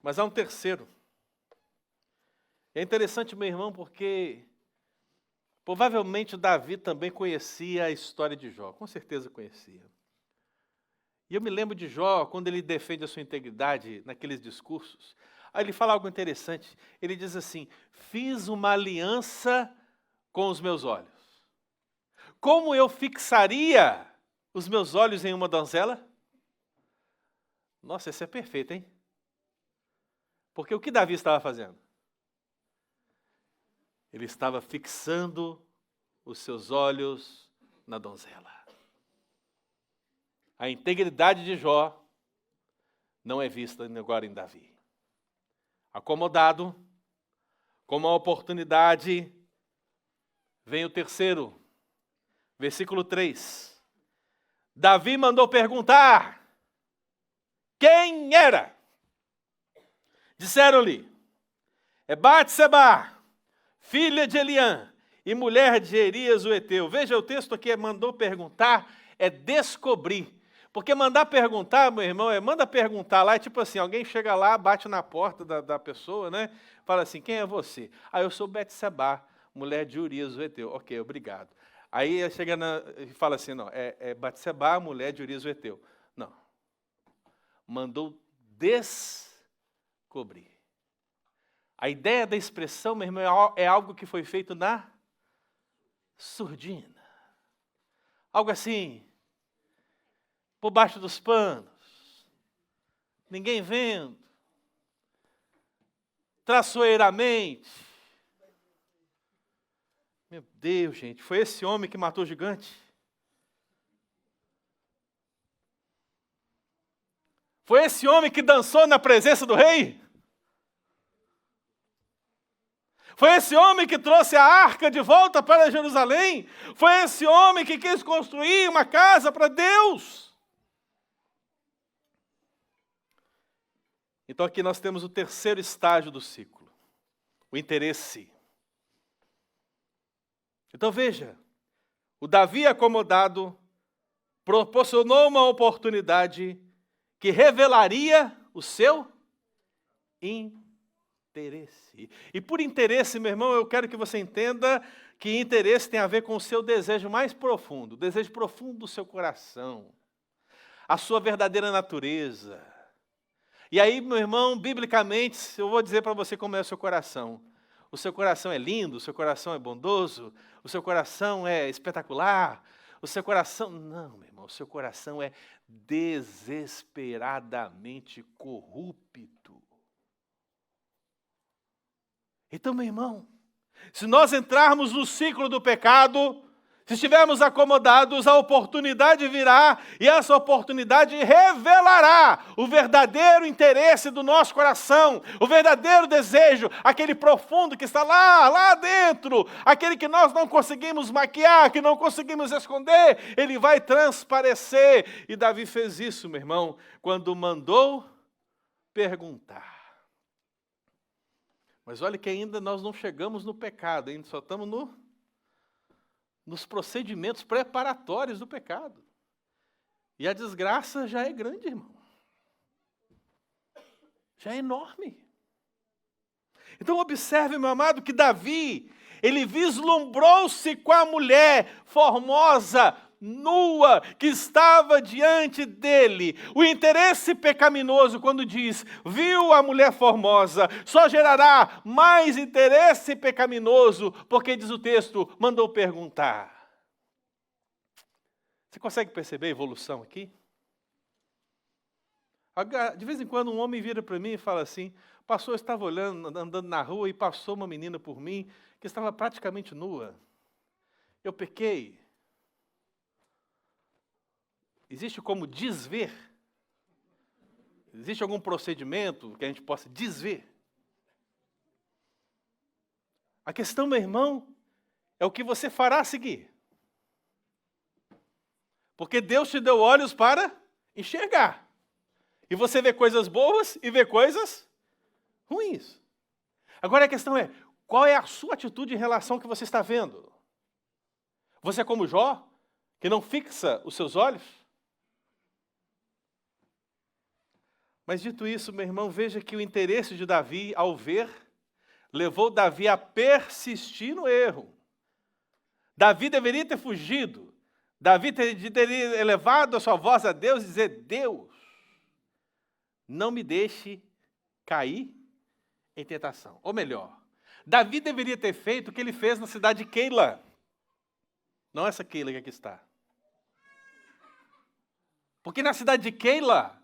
Mas há um terceiro. É interessante, meu irmão, porque provavelmente Davi também conhecia a história de Jó, com certeza conhecia. E eu me lembro de Jó, quando ele defende a sua integridade naqueles discursos, aí ele fala algo interessante, ele diz assim, fiz uma aliança com os meus olhos. Como eu fixaria os meus olhos em uma donzela? Nossa, isso é perfeito, hein? Porque o que Davi estava fazendo? Ele estava fixando os seus olhos na donzela. A integridade de Jó não é vista agora em Davi. Acomodado, com uma oportunidade, vem o terceiro, versículo 3. Davi mandou perguntar quem era. Disseram-lhe, é Batseba, filha de Eliã, e mulher de Erias o Heteu. Veja, o texto aqui mandou perguntar, é descobrir. Porque mandar perguntar, meu irmão, manda perguntar lá, é tipo assim, alguém chega lá, bate na porta da pessoa, né? Fala assim, quem é você? Ah, eu sou Batseba, mulher de Urias o Heteu. Ok, obrigado. Aí chega e fala assim, não, é Batseba, mulher de Urias o Heteu. Não. Mandou descobrir. A ideia da expressão, meu irmão, é algo que foi feito na surdina. Algo assim, por baixo dos panos, ninguém vendo, traiçoeiramente. Meu Deus, gente, foi esse homem que matou o gigante? Foi esse homem que dançou na presença do rei? Foi esse homem que trouxe a arca de volta para Jerusalém? Foi esse homem que quis construir uma casa para Deus? Então aqui nós temos o terceiro estágio do ciclo, o interesse. Então veja, o Davi acomodado proporcionou uma oportunidade que revelaria o seu interesse. E por interesse, meu irmão, eu quero que você entenda que interesse tem a ver com o seu desejo mais profundo, o desejo profundo do seu coração, a sua verdadeira natureza. E aí, meu irmão, biblicamente, eu vou dizer para você como é o seu coração. o seu coração é lindo, o seu coração é bondoso, o seu coração é espetacular, o seu coração... Não, meu irmão, o seu coração é desesperadamente corrupto. Então, meu irmão, se nós entrarmos no ciclo do pecado, se estivermos acomodados, a oportunidade virá e essa oportunidade revelará o verdadeiro interesse do nosso coração, o verdadeiro desejo, aquele profundo que está lá dentro, aquele que nós não conseguimos maquiar, que não conseguimos esconder, ele vai transparecer. E Davi fez isso, meu irmão, quando mandou perguntar. Mas olha que ainda nós não chegamos no pecado, ainda só estamos nos procedimentos preparatórios do pecado. E a desgraça já é grande, irmão. Já é enorme. Então observe, meu amado, que Davi, ele vislumbrou-se com a mulher formosa, nua, que estava diante dele. O interesse pecaminoso, quando diz, viu a mulher formosa, só gerará mais interesse pecaminoso, porque diz o texto, mandou perguntar. Você consegue perceber a evolução aqui? De vez em quando um homem vira para mim e fala assim, pastor, eu estava olhando, andando na rua e passou uma menina por mim que estava praticamente nua. Eu pequei. Existe como desver? Existe algum procedimento que a gente possa desver? A questão, meu irmão, é o que você fará a seguir. Porque Deus te deu olhos para enxergar. E você vê coisas boas e vê coisas ruins. Agora a questão é, qual é a sua atitude em relação ao que você está vendo? Você é como Jó, que não fixa os seus olhos? Mas dito isso, meu irmão, veja que o interesse de Davi, ao ver, levou Davi a persistir no erro. Davi deveria ter fugido. Davi teria elevado a sua voz a Deus e dizer, Deus, não me deixe cair em tentação. Ou melhor, Davi deveria ter feito o que ele fez na cidade de Keila. Não essa Keila que aqui está. Porque na cidade de Keila,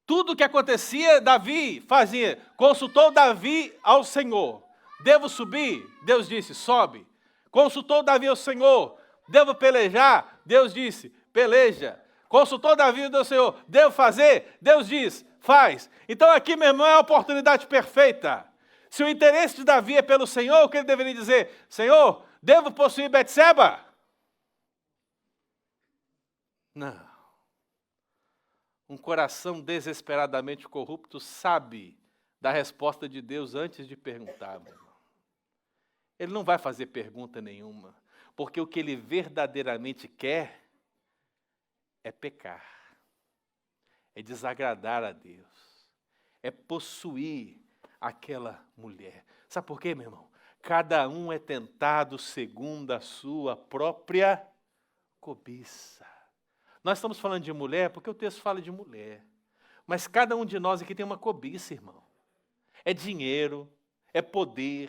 tudo o que acontecia, Davi fazia. Consultou Davi ao Senhor. Devo subir? Deus disse, sobe. Consultou Davi ao Senhor. Devo pelejar? Deus disse, peleja. Consultou Davi ao Senhor. Devo fazer? Deus diz, faz. Então aqui, meu irmão, é a oportunidade perfeita. Se o interesse de Davi é pelo Senhor, o que ele deveria dizer? Senhor, devo possuir Betseba? Não. Um coração desesperadamente corrupto sabe da resposta de Deus antes de perguntar, meu irmão. Ele não vai fazer pergunta nenhuma, porque o que ele verdadeiramente quer é pecar, é desagradar a Deus, é possuir aquela mulher. Sabe por quê, meu irmão? Cada um é tentado segundo a sua própria cobiça. Nós estamos falando de mulher porque o texto fala de mulher. Mas cada um de nós aqui tem uma cobiça, irmão. É dinheiro, é poder,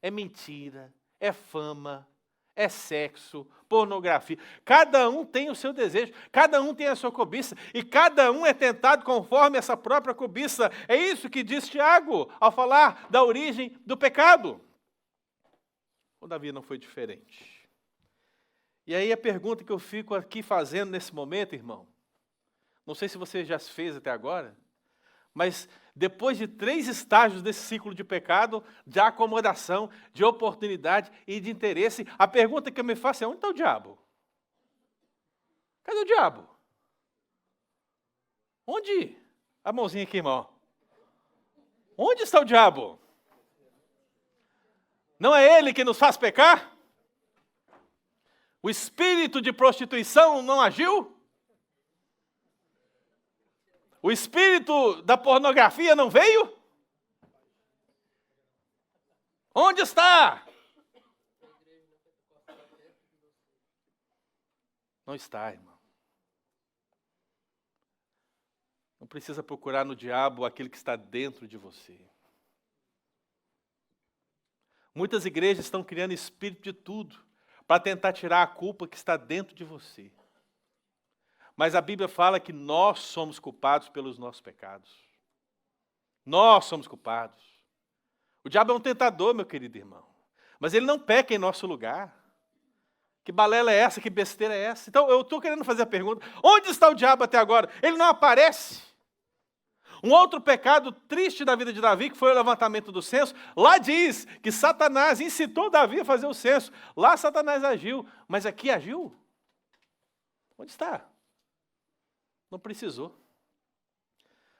é mentira, é fama, é sexo, pornografia. Cada um tem o seu desejo, cada um tem a sua cobiça, e cada um é tentado conforme essa própria cobiça. É isso que diz Tiago ao falar da origem do pecado. O Davi não foi diferente. E aí a pergunta que eu fico aqui fazendo nesse momento, irmão, não sei se você já se fez até agora, mas depois de 3 estágios desse ciclo de pecado, de acomodação, de oportunidade e de interesse, a pergunta que eu me faço é, onde está o diabo? Cadê o diabo? Onde? A mãozinha aqui, irmão. Onde está o diabo? Não é ele que nos faz pecar? O espírito de prostituição não agiu? O espírito da pornografia não veio? Onde está? Não está, irmão. Não precisa procurar no diabo aquele que está dentro de você. Muitas igrejas estão criando espírito de tudo para tentar tirar a culpa que está dentro de você. Mas a Bíblia fala que nós somos culpados pelos nossos pecados. Nós somos culpados. O diabo é um tentador, meu querido irmão. Mas ele não peca em nosso lugar. Que balela é essa? Que besteira é essa? Então, eu estou querendo fazer a pergunta, onde está o diabo até agora? Ele não aparece. Um outro pecado triste da vida de Davi, que foi o levantamento do censo, lá diz que Satanás incitou Davi a fazer o censo. Lá Satanás agiu, mas aqui agiu? Onde está? Não precisou.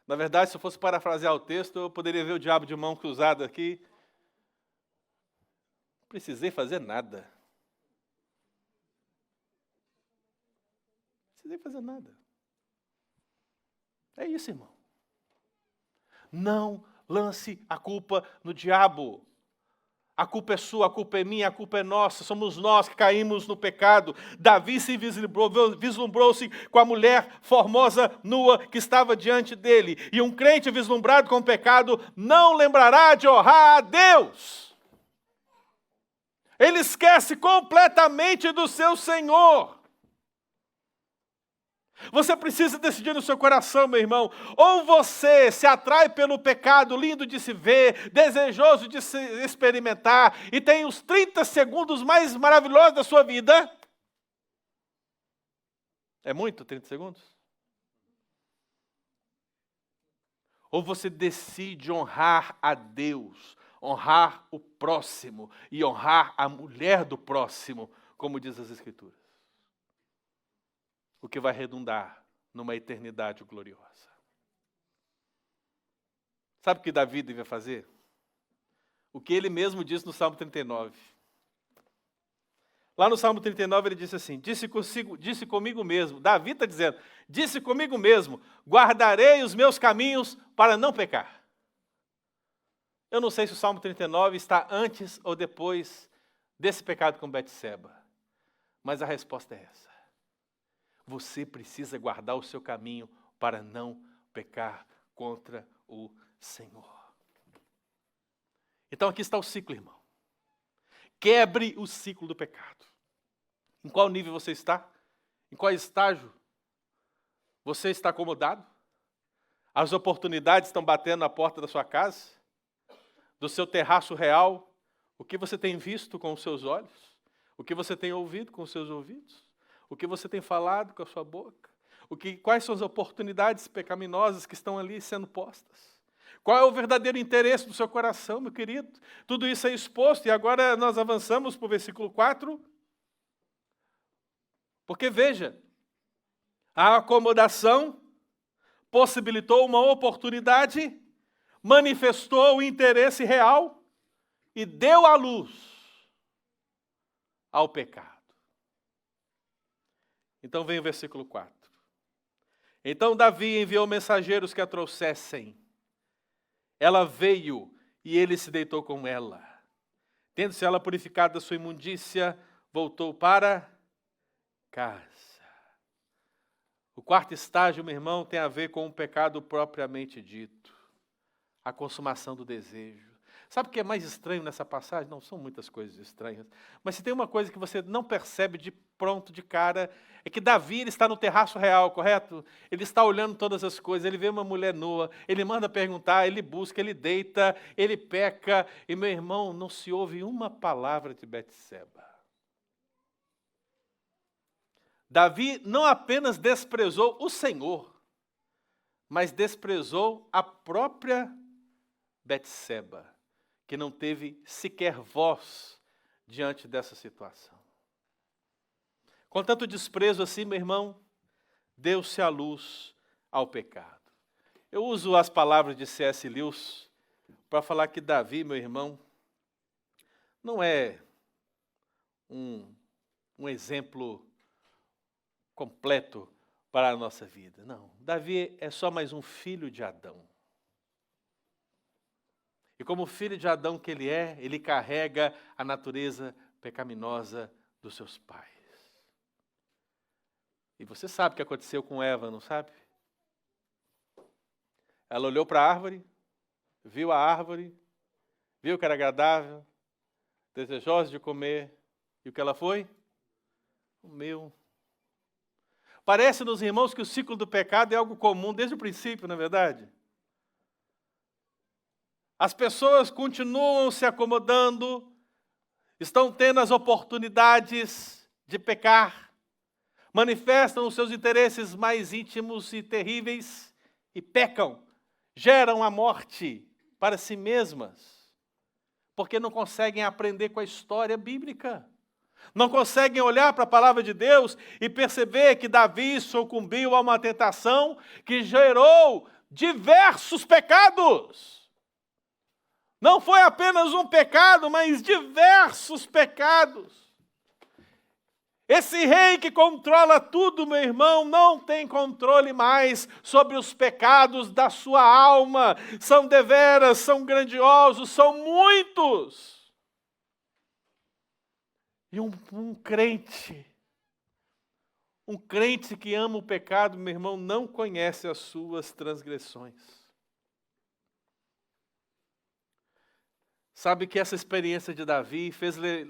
Na verdade, se eu fosse parafrasear o texto, eu poderia ver o diabo de mão cruzada aqui. Não precisei fazer nada. Não precisei fazer nada. É isso, irmão. Não lance a culpa no diabo. A culpa é sua, a culpa é minha, a culpa é nossa. Somos nós que caímos no pecado. Davi se vislumbrou-se com a mulher formosa nua que estava diante dele. E um crente vislumbrado com o pecado não lembrará de honrar a Deus. Ele esquece completamente do seu Senhor. Você precisa decidir no seu coração, meu irmão. Ou você se atrai pelo pecado, lindo de se ver, desejoso de se experimentar, e tem os 30 segundos mais maravilhosos da sua vida. É muito 30 segundos? Ou você decide honrar a Deus, honrar o próximo e honrar a mulher do próximo, como diz as Escrituras. O que vai redundar numa eternidade gloriosa. Sabe o que Davi devia fazer? O que ele mesmo disse no Salmo 39. Lá no Salmo 39 ele disse assim, disse comigo mesmo, Davi está dizendo, disse comigo mesmo, guardarei os meus caminhos para não pecar. Eu não sei se o Salmo 39 está antes ou depois desse pecado com Betseba, mas a resposta é essa. Você precisa guardar o seu caminho para não pecar contra o Senhor. Então aqui está o ciclo, irmão. Quebre o ciclo do pecado. Em qual nível você está? Em qual estágio? Você está acomodado? As oportunidades estão batendo na porta da sua casa? Do seu terraço real? O que você tem visto com os seus olhos? O que você tem ouvido com os seus ouvidos? O que você tem falado com a sua boca? Quais são as oportunidades pecaminosas que estão ali sendo postas? Qual é o verdadeiro interesse do seu coração, meu querido? Tudo isso é exposto, e agora nós avançamos para o versículo 4. Porque veja, a acomodação possibilitou uma oportunidade, manifestou o interesse real e deu à luz ao pecado. Então vem o versículo 4. Então Davi enviou mensageiros que a trouxessem. Ela veio e ele se deitou com ela. Tendo-se ela purificado da sua imundícia, voltou para casa. O quarto estágio, meu irmão, tem a ver com o pecado propriamente dito. A consumação do desejo. Sabe o que é mais estranho nessa passagem? Não, são muitas coisas estranhas. Mas se tem uma coisa que você não percebe de pronto, de cara, é que Davi ele está no terraço real, correto? Ele está olhando todas as coisas, ele vê uma mulher nua, ele manda perguntar, ele busca, ele deita, ele peca. E, meu irmão, não se ouve uma palavra de Betseba. Davi não apenas desprezou o Senhor, mas desprezou a própria Betseba, que não teve sequer voz diante dessa situação. Com tanto desprezo assim, meu irmão, deu-se a luz ao pecado. Eu uso as palavras de C.S. Lewis para falar que Davi, meu irmão, não é um exemplo completo para a nossa vida. Não, Davi é só mais um filho de Adão. E como filho de Adão que ele carrega a natureza pecaminosa dos seus pais. E você sabe o que aconteceu com Eva, não sabe? Ela olhou para a árvore, viu que era agradável, desejosa de comer. E o que ela foi? Comeu. Parece-nos, irmãos, que o ciclo do pecado é algo comum desde o princípio, não é verdade? As pessoas continuam se acomodando, estão tendo as oportunidades de pecar, manifestam os seus interesses mais íntimos e terríveis e pecam, geram a morte para si mesmas, porque não conseguem aprender com a história bíblica. Não conseguem olhar para a palavra de Deus e perceber que Davi sucumbiu a uma tentação que gerou diversos pecados. Não foi apenas um pecado, mas diversos pecados. Esse rei que controla tudo, meu irmão, não tem controle mais sobre os pecados da sua alma. São deveras, são grandiosos, são muitos. E um crente que ama o pecado, meu irmão, não conhece as suas transgressões. Sabe que essa experiência de Davi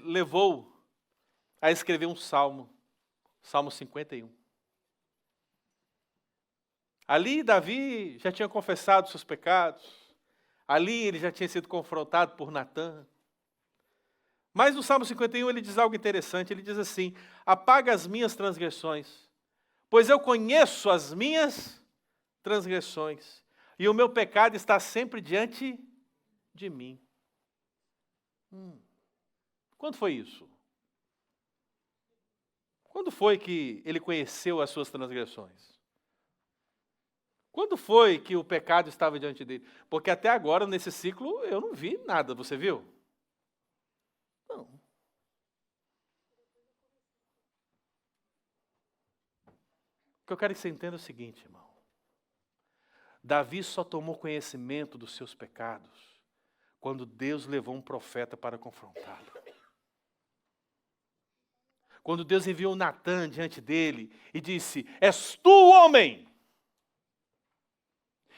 levou a escrever um salmo, Salmo 51. Ali Davi já tinha confessado seus pecados, ali ele já tinha sido confrontado por Natã. Mas no Salmo 51 ele diz algo interessante, ele diz assim: apaga as minhas transgressões, pois eu conheço as minhas transgressões, e o meu pecado está sempre diante de mim. Quando foi isso? Quando foi que ele conheceu as suas transgressões? Quando foi que o pecado estava diante dele? Porque até agora, nesse ciclo, eu não vi nada, você viu? Não. O que eu quero que você entenda é o seguinte, irmão. Davi só tomou conhecimento dos seus pecados quando Deus levou um profeta para confrontá-lo. Quando Deus enviou Natã diante dele e disse: és tu o homem.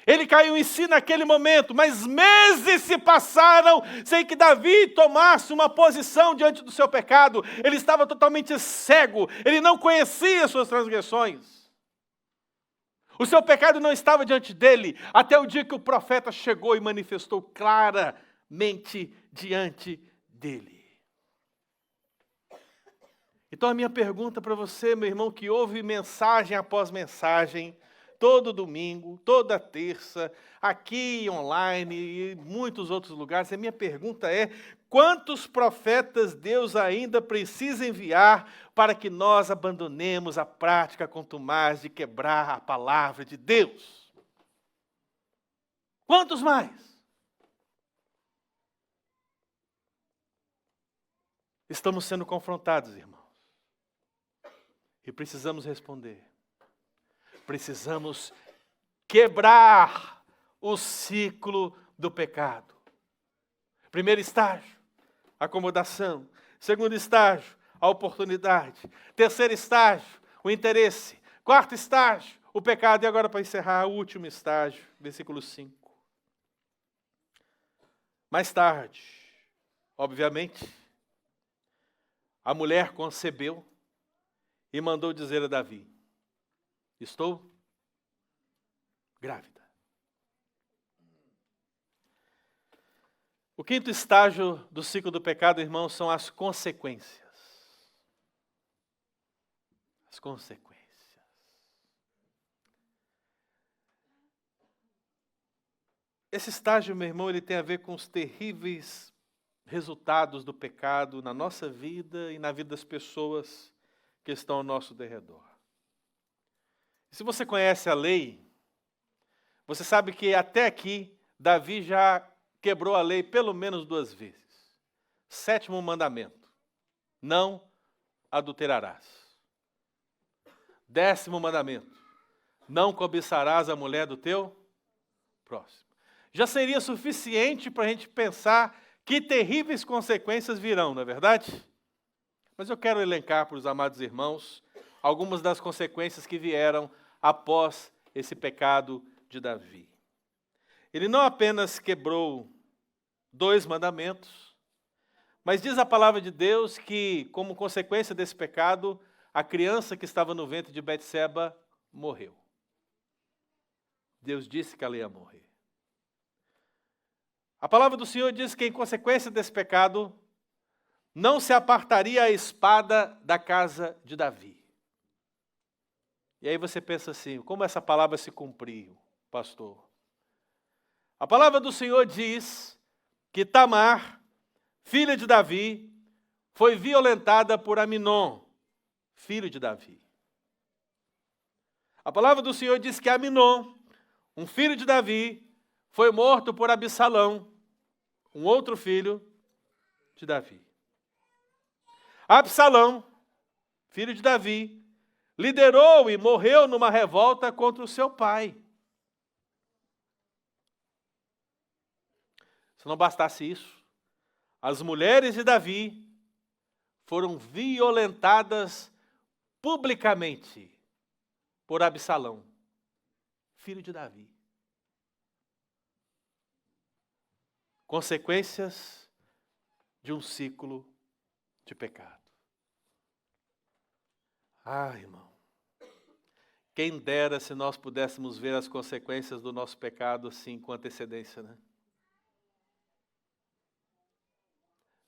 Ele caiu em si naquele momento, mas meses se passaram sem que Davi tomasse uma posição diante do seu pecado. Ele estava totalmente cego, ele não conhecia as suas transgressões. O seu pecado não estava diante dele, até o dia que o profeta chegou e manifestou claramente diante dele. Então a minha pergunta para você, meu irmão, que ouve mensagem após mensagem, todo domingo, toda terça, aqui online e muitos outros lugares, a minha pergunta é: quantos profetas Deus ainda precisa enviar para que nós abandonemos a prática contumaz de quebrar a palavra de Deus? Quantos mais? Estamos sendo confrontados, irmãos. E precisamos responder. Precisamos quebrar o ciclo do pecado. Primeiro estágio, acomodação. Segundo estágio, a oportunidade. Terceiro estágio, o interesse. Quarto estágio, o pecado. E agora, para encerrar, o último estágio, versículo 5. Mais tarde, obviamente, a mulher concebeu e mandou dizer a Davi: estou grávida. O quinto estágio do ciclo do pecado, irmãos, são as consequências. As consequências. Esse estágio, meu irmão, ele tem a ver com os terríveis resultados do pecado na nossa vida e na vida das pessoas que estão ao nosso derredor. Se você conhece a lei, você sabe que até aqui Davi já quebrou a lei pelo menos 2 vezes. 7º mandamento: não adulterarás. 10º mandamento: não cobiçarás a mulher do teu próximo. Já seria suficiente para a gente pensar que terríveis consequências virão, não é verdade? Mas eu quero elencar para os amados irmãos algumas das consequências que vieram após esse pecado de Davi. Ele não apenas quebrou 2 mandamentos, Mas diz a palavra de Deus que, como consequência desse pecado, a criança que estava no ventre de Betseba morreu. Deus disse que ela ia morrer. A palavra do Senhor diz que, em consequência desse pecado, não se apartaria a espada da casa de Davi. E aí você pensa assim, como essa palavra se cumpriu, pastor? A palavra do Senhor diz que Tamar, filha de Davi, foi violentada por Aminon, filho de Davi. A palavra do Senhor diz que Aminon, um filho de Davi, foi morto por Absalão, um outro filho de Davi. Absalão, filho de Davi, liderou e morreu numa revolta contra o seu pai. Se não bastasse isso, as mulheres de Davi foram violentadas publicamente por Absalão, filho de Davi. Consequências de um ciclo de pecado. Ah, irmão, quem dera se nós pudéssemos ver as consequências do nosso pecado assim com antecedência, né?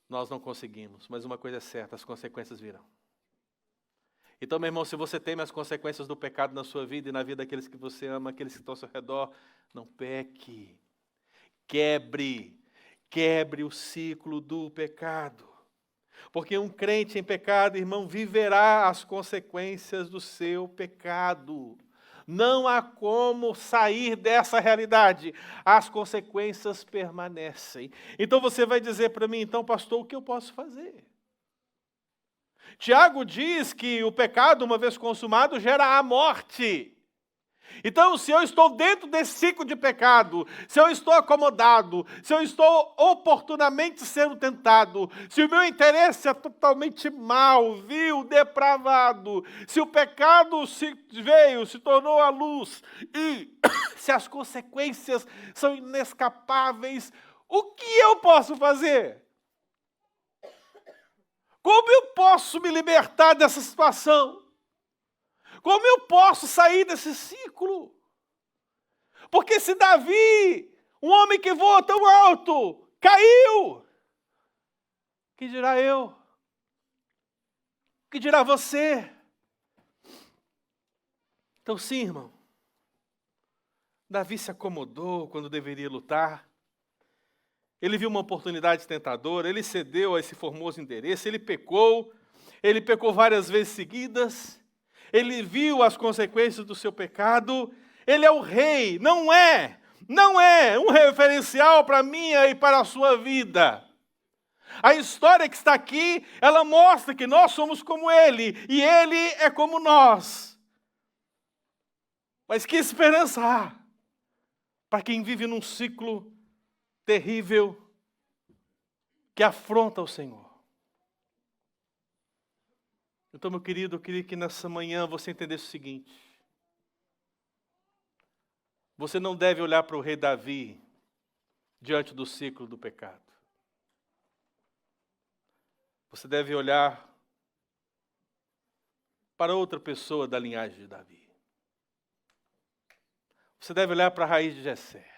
Nós não conseguimos, mas uma coisa é certa, as consequências virão. Então, meu irmão, se você teme as consequências do pecado na sua vida e na vida daqueles que você ama, aqueles que estão ao seu redor, não peque. Quebre o ciclo do pecado. Porque um crente em pecado, irmão, viverá as consequências do seu pecado. Não há como sair dessa realidade. As consequências permanecem. Então você vai dizer para mim, então, pastor, o que eu posso fazer? Tiago diz que o pecado, uma vez consumado, gera a morte. Então, se eu estou dentro desse ciclo de pecado, se eu estou acomodado, se eu estou oportunamente sendo tentado, se o meu interesse é totalmente mau, vil, depravado, se o pecado se tornou a luz e se as consequências são inescapáveis, o que eu posso fazer? Como eu posso me libertar dessa situação? Como eu posso sair desse ciclo? Porque se Davi, um homem que voa tão alto, caiu, que dirá eu? Que dirá você? Então sim, irmão, Davi se acomodou quando deveria lutar. Ele viu uma oportunidade tentadora, ele cedeu a esse formoso endereço, ele pecou várias vezes seguidas. Ele viu as consequências do seu pecado. Ele é o rei, não é um referencial para a minha e para a sua vida. A história que está aqui, ela mostra que nós somos como ele, e ele é como nós. Mas que esperança há para quem vive num ciclo terrível que afronta o Senhor? Então, meu querido, eu queria que nessa manhã você entendesse o seguinte. Você não deve olhar para o rei Davi diante do ciclo do pecado. Você deve olhar para outra pessoa da linhagem de Davi. Você deve olhar para a raiz de Jessé.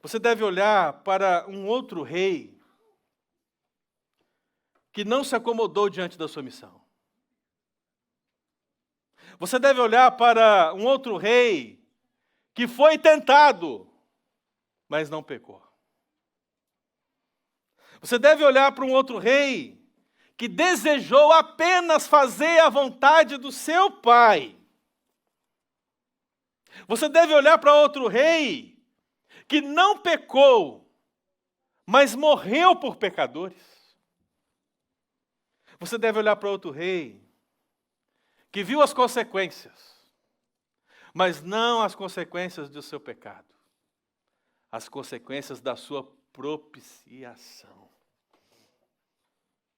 Você deve olhar para um outro rei que não se acomodou diante da sua missão. Você deve olhar para um outro rei que foi tentado, mas não pecou. Você deve olhar para um outro rei que desejou apenas fazer a vontade do seu pai. Você deve olhar para outro rei que não pecou, mas morreu por pecadores. Você deve olhar para outro rei que viu as consequências, mas não as consequências do seu pecado, as consequências da sua propiciação.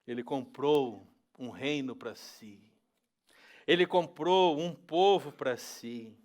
Ele comprou um reino para si. Ele comprou um povo para si.